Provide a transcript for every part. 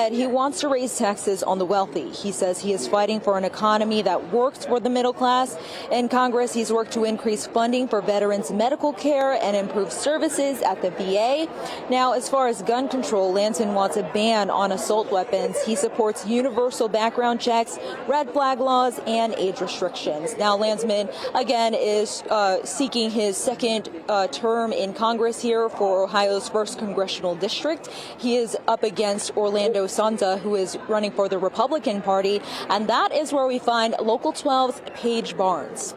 said he wants to raise taxes on the wealthy. He says he is fighting for an economy that works for the middle class. In Congress, he's worked to increase funding for veterans' medical care and improve services at the VA. Now, as far as gun control, Lanson wants a ban on assault weapons. He supports universal background checks, red flag laws, and age restrictions. Now, Landsman, again, is seeking his second term in Congress here for Ohio's 1st Congressional District. He is up against Orlando Sonza, who is running for the Republican Party, and that is where we find Local 12's Paige Barnes.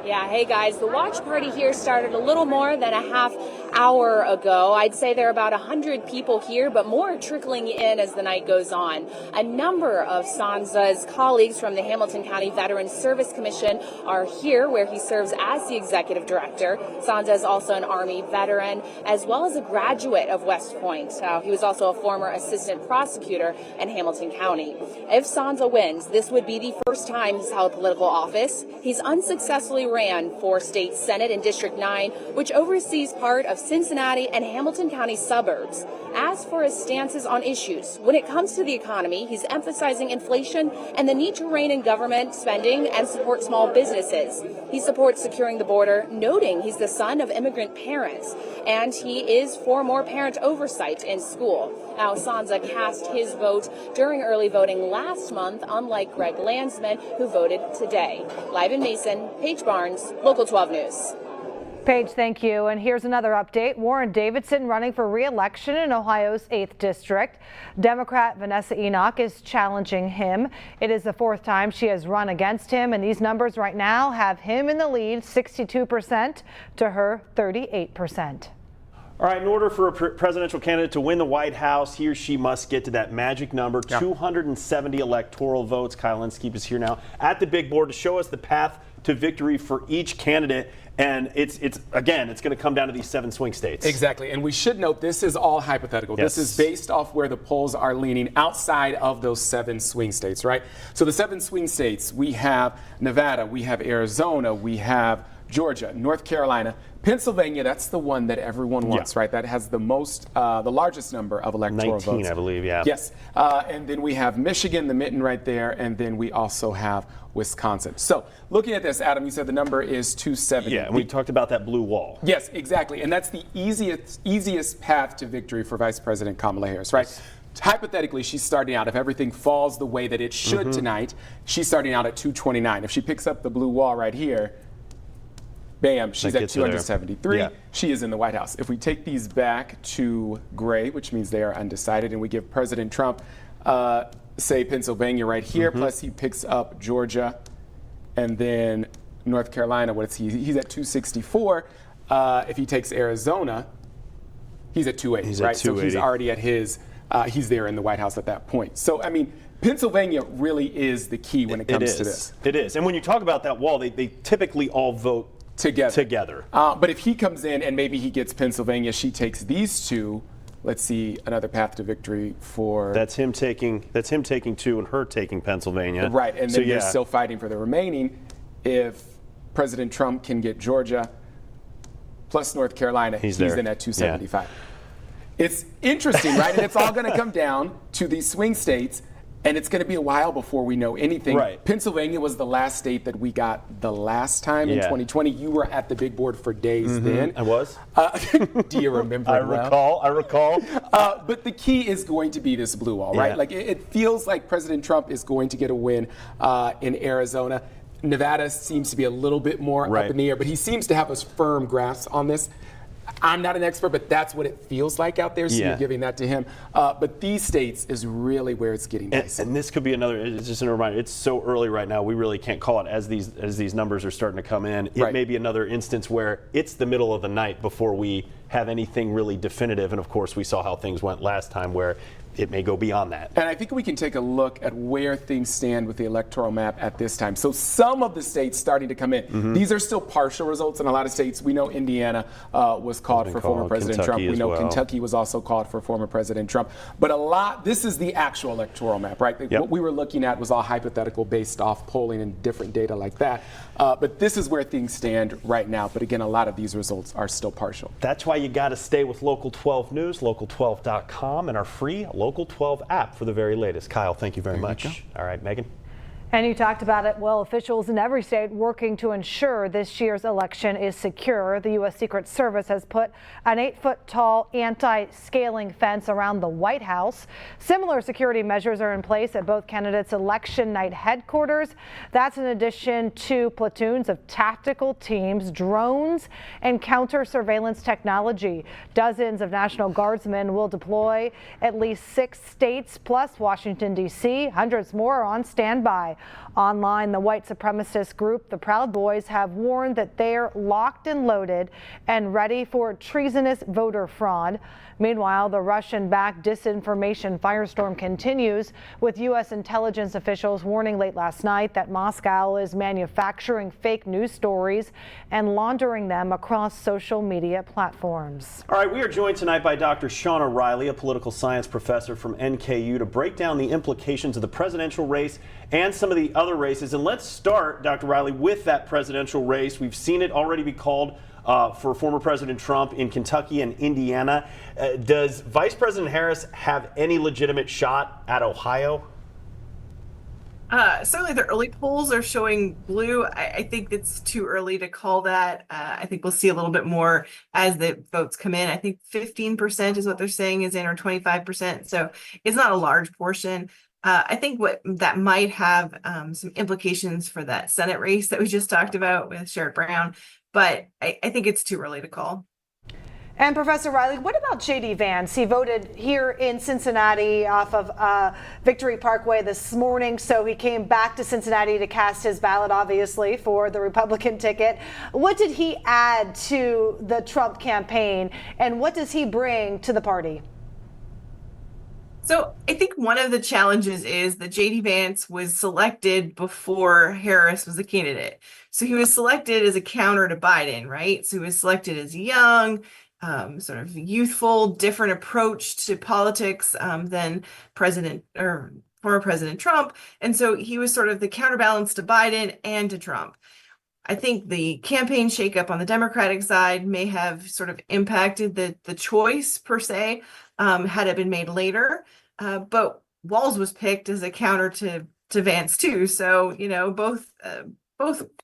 Yeah, hey guys, the watch party here started a little more than a half hour ago. I'd say there are about 100 people here, but more trickling in as the night goes on. A number of Sonza's colleagues from the Hamilton County Veterans Service Commission are here, where he serves as the executive director. Sonza is also an Army veteran, as well as a graduate of West Point. He was also a former assistant prosecutor in Hamilton County. If Sonza wins, this would be the first time he's held political office. He's unsuccessfully ran for state senate in District 9, which oversees part of Cincinnati and Hamilton County suburbs. As for his stances on issues, when it comes to the economy, he's emphasizing inflation and the need to rein in government spending and support small businesses. He supports securing the border, noting he's the son of immigrant parents, and he is for more parent oversight in school. Now, Sonza cast his vote during early voting last month, unlike Greg Landsman, who voted today. Live in Mason, Paige Barnes, Local 12 News. Paige, thank you. And here's another update. Warren Davidson running for re-election in Ohio's 8th District. Democrat Vanessa Enoch is challenging him. It is the 4th time she has run against him, and these numbers right now have him in the lead, 62% to her 38%. All right, in order for a presidential candidate to win the White House, he or she must get to that magic number, 270 electoral votes. Kyle Inskeep is here now at the big board to show us the path to victory for each candidate. And it's going to come down to these 7 swing states. Exactly. And we should note this is all hypothetical. Yes. This is based off where the polls are leaning outside of those 7 swing states, right? So the 7 swing states, we have Nevada, we have Arizona, we have Georgia, North Carolina, Pennsylvania. That's the one that everyone wants, right? That has the most, the largest number of electoral 19, votes. I believe, yeah. Yes. And then we have Michigan, the mitten right there, and then we also have Wisconsin. So looking at this, Adam, you said the number is 270. Yeah, and we talked about that blue wall. Yes, exactly. And that's the easiest path to victory for Vice President Kamala Harris, right? Yes. Hypothetically, she's starting out, if everything falls the way that it should tonight, she's starting out at 229. If she picks up the blue wall right here, bam, she's at 273. Yeah. She is in the White House. If we take these back to gray, which means they are undecided, and we give President Trump, say, Pennsylvania right here, plus he picks up Georgia, and then North Carolina, he's at 264. If he takes Arizona, he's at 280, he's right? At 280. So he's already at he's there in the White House at that point. So, I mean, Pennsylvania really is the key when it comes to this. It is. And when you talk about that wall, they typically all vote together. But if he comes in and maybe he gets Pennsylvania, she takes these 2. Let's see another path to victory for. That's him taking 2 and her taking Pennsylvania. Right, and then they're still fighting for the remaining. If President Trump can get Georgia plus North Carolina, he's in at 275. Yeah. It's interesting, right? And it's all going to come down to these swing states. And it's going to be a while before we know anything. Right. Pennsylvania was the last state that we got the last time in 2020. You were at the big board for days then. I was. Do you remember? I recall. But the key is going to be this blue wall, right? Like it feels like President Trump is going to get a win in Arizona. Nevada seems to be a little bit more up in the air, but he seems to have a firm grasp on this. I'm not an expert, but that's what it feels like out there, so you're giving that to him. But these states is really where it's getting nice. And this could be it's just a reminder, it's so early right now, we really can't call it as these numbers are starting to come in. It may be another instance where it's the middle of the night before we have anything really definitive. And of course, we saw how things went last time where it may go beyond that. And I think we can take a look at where things stand with the electoral map at this time. So some of the states starting to come in. These are still partial results in a lot of states. We know Indiana was called for former President Trump. We know Kentucky was also called for former President Trump. But this is the actual electoral map, right? What we were looking at was all hypothetical based off polling and different data like that. But this is where things stand right now. But again, a lot of these results are still partial. That's why why you got to stay with Local 12 News, local12.com, and our free Local 12 app for the very latest. Kyle, thank you very much. All right, Megan. And you talked about it. Well, officials in every state working to ensure this year's election is secure. The U.S. Secret Service has put an 8-foot-tall anti-scaling fence around the White House. Similar security measures are in place at both candidates' election night headquarters. That's in addition to platoons of tactical teams, drones, and counter surveillance technology. Dozens of National Guardsmen will deploy at least 6 states plus Washington, D.C. Hundreds more are on standby. Online, the white supremacist group, the Proud Boys, have warned that they're locked and loaded and ready for treasonous voter fraud. Meanwhile, the Russian-backed disinformation firestorm continues, with U.S. intelligence officials warning late last night that Moscow is manufacturing fake news stories and laundering them across social media platforms. All right, we are joined tonight by Dr. Shauna Riley, a political science professor from NKU, to break down the implications of the presidential race and some of the other races. And let's start, Dr. Riley, with that presidential race. We've seen it already be called for former President Trump in Kentucky and Indiana. Does Vice President Harris have any legitimate shot at Ohio? Certainly the early polls are showing blue. I think it's too early to call that. I think we'll see a little bit more as the votes come in. I think 15% is what they're saying is in, or 25%. So it's not a large portion. I think what that might have some implications for that Senate race that we just talked about with Sherrod Brown, but I think it's too early to call. And Professor Riley, what about J.D. Vance? He voted here in Cincinnati off of Victory Parkway this morning, so he came back to Cincinnati to cast his ballot, obviously, for the Republican ticket. What did he add to the Trump campaign, and what does he bring to the party? So I think one of the challenges is that J.D. Vance was selected before Harris was a candidate. So he was selected as a counter to Biden, right? So he was selected as young, sort of youthful, different approach to politics than President or former President Trump. And so he was sort of the counterbalance to Biden and to Trump. I think the campaign shakeup on the Democratic side may have sort of impacted the choice per se, had it been made later. But Walz was picked as a counter to Vance too. So, you know, both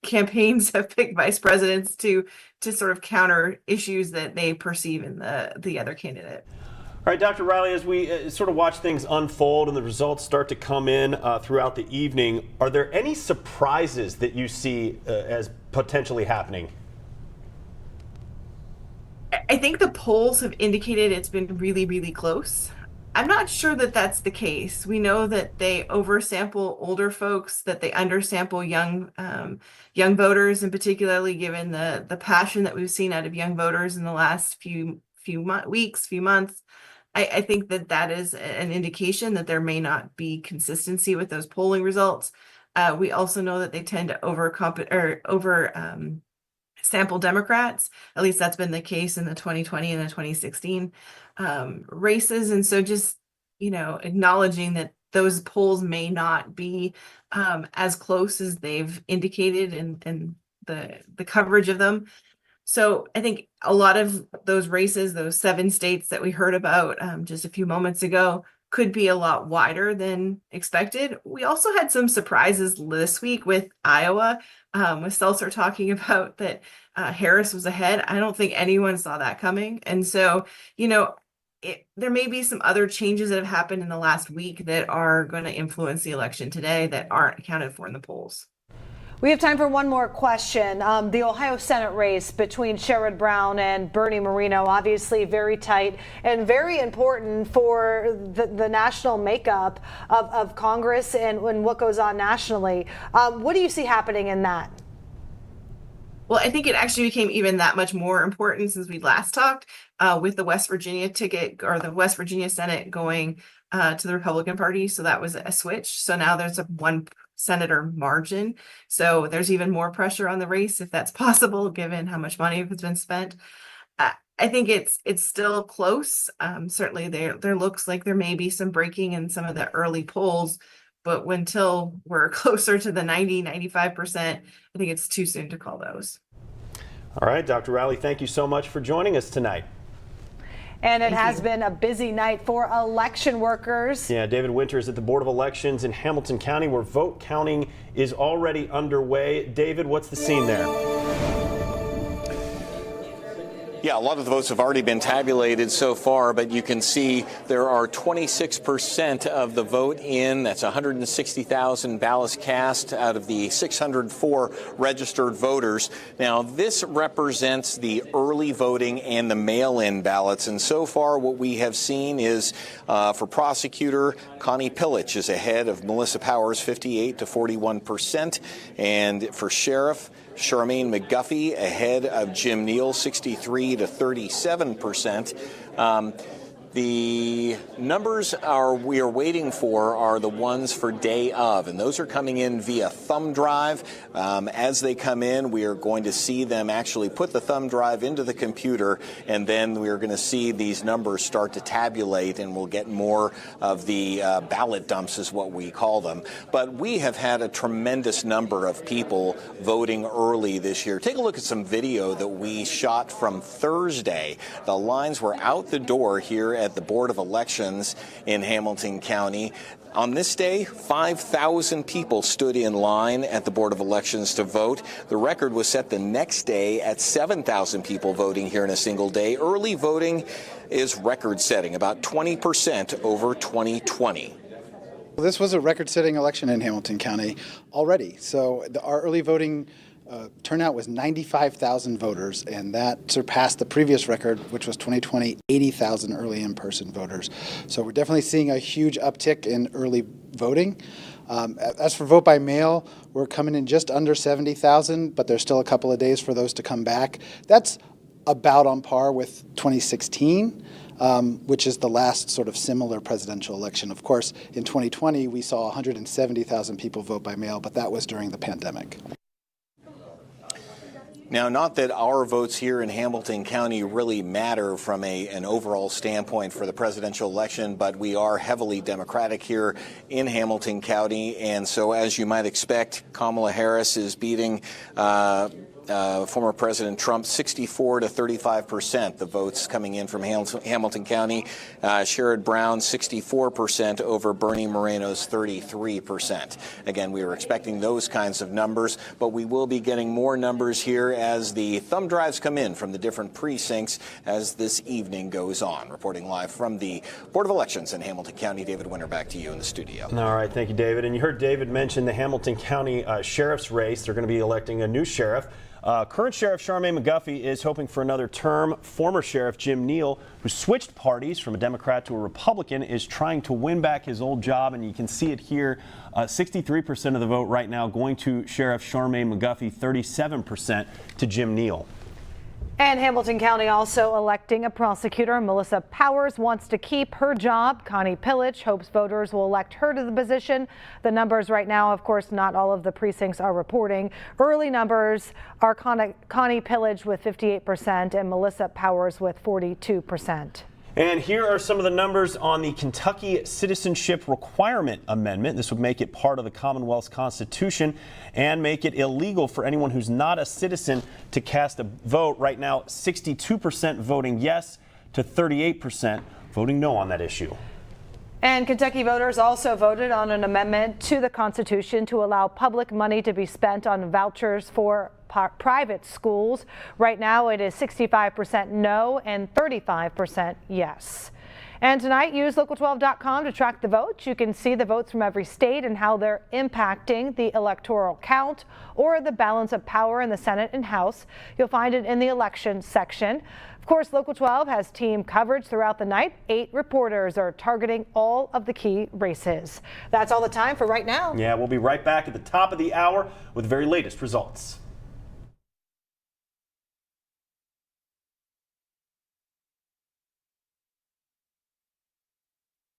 campaigns have picked vice presidents to sort of counter issues that they perceive in the other candidate. All right, Dr. Riley, as we sort of watch things unfold and the results start to come in throughout the evening, are there any surprises that you see as potentially happening? I think the polls have indicated it's been really, really close. I'm not sure that that's the case. We know that they oversample older folks, that they undersample young voters, and particularly given the passion that we've seen out of young voters in the last few weeks, few months. I think that is an indication that there may not be consistency with those polling results. We also know that they tend to sample Democrats. At least that's been the case in the 2020 and the 2016 races. And so just, you know, acknowledging that those polls may not be as close as they've indicated in the coverage of them. So I think a lot of those races, those 7 states that we heard about just a few moments ago, could be a lot wider than expected. We also had some surprises this week with Iowa, with Seltzer talking about that Harris was ahead. I don't think anyone saw that coming. And so, you know, there may be some other changes that have happened in the last week that are going to influence the election today that aren't accounted for in the polls. We have time for one more question. The Ohio Senate race between Sherrod Brown and Bernie Moreno, obviously very tight and very important for the national makeup of Congress and what goes on nationally. What do you see happening in that? Well, I think it actually became even that much more important since we last talked with the West Virginia ticket, or the West Virginia Senate going to the Republican Party. So that was a switch. So now there's a 1 senator margin. So there's even more pressure on the race, if that's possible, given how much money has been spent. I think it's still close. Certainly there looks like there may be some breaking in some of the early polls, but until we're closer to the 95%, I think it's too soon to call those. All right, Dr. Riley, thank you so much for joining us tonight. And it has been a busy night for election workers. Yeah, David Winter is at the Board of Elections in Hamilton County, where vote counting is already underway. David, what's the scene there? Yeah, a lot of the votes have already been tabulated so far, but you can see there are 26% of the vote in. That's 160,000 ballots cast out of the 604 registered voters. Now, this represents the early voting and the mail-in ballots. And so far, what we have seen is for prosecutor, Connie Pillich is ahead of Melissa Powers, 58 to 41%. And for sheriff, Charmaine McGuffey ahead of Jim Neal, 63 to 37%. The numbers we are waiting for are the ones for day of, and those are coming in via thumb drive. As they come in, we are going to see them actually put the thumb drive into the computer, and then we are going to see these numbers start to tabulate, and we'll get more of the ballot dumps is what we call them. But we have had a tremendous number of people voting early this year. Take a look at some video that we shot from Thursday. The lines were out the door here at the Board of Elections in Hamilton County. On this day, 5,000 people stood in line at the Board of Elections to vote. The record was set the next day at 7,000 people voting here in a single day. Early voting is record-setting, about 20% over 2020. This was a record-setting election in Hamilton County already. So our early voting turnout was 95,000 voters, and that surpassed the previous record, which was 2020, 80,000 early in-person voters. So we're definitely seeing a huge uptick in early voting. As for vote by mail, we're coming in just under 70,000, but there's still a couple of days for those to come back. That's about on par with 2016. Which is the last sort of similar presidential election. Of course, in 2020, we saw 170,000 people vote by mail, but that was during the pandemic. Now, not that our votes here in Hamilton County really matter from an overall standpoint for the presidential election, but we are heavily Democratic here in Hamilton County. And so, as you might expect, Kamala Harris is beating former President Trump 64 to 35%. The votes coming in from Hamilton County. Sherrod Brown 64% over Bernie Moreno's 33%. Again, we were expecting those kinds of numbers, but we will be getting more numbers here as the thumb drives come in from the different precincts as this evening goes on. Reporting live from the Board of Elections in Hamilton County, David Winter, back to you in the studio. All right, thank you, David. And you heard David mention the Hamilton County Sheriff's race. They're going to be electing a new sheriff. Current Sheriff Charmaine McGuffey is hoping for another term. Former Sheriff Jim Neal, who switched parties from a Democrat to a Republican, is trying to win back his old job, and you can see it here. 63% of the vote right now going to Sheriff Charmaine McGuffey, 37% to Jim Neal. And Hamilton County also electing a prosecutor. Melissa Powers wants to keep her job. Connie Pillich hopes voters will elect her to the position. The numbers right now, of course, not all of the precincts are reporting. Early numbers are Connie Pillich with 58% and Melissa Powers with 42%. And here are some of the numbers on the Kentucky Citizenship Requirement Amendment. This would make it part of the Commonwealth's Constitution and make it illegal for anyone who's not a citizen to cast a vote. Right now, 62% voting yes to 38% voting no on that issue. And Kentucky voters also voted on an amendment to the Constitution to allow public money to be spent on vouchers for private schools. Right now, it is 65% no and 35% yes. And tonight, use local12.com to track the votes. You can see the votes from every state and how they're impacting the electoral count or the balance of power in the Senate and House. You'll find it in the election section. Of course, Local 12 has team coverage throughout the night. 8 reporters are targeting all of the key races. That's all the time for right now. Yeah, we'll be right back at the top of the hour with the very latest results.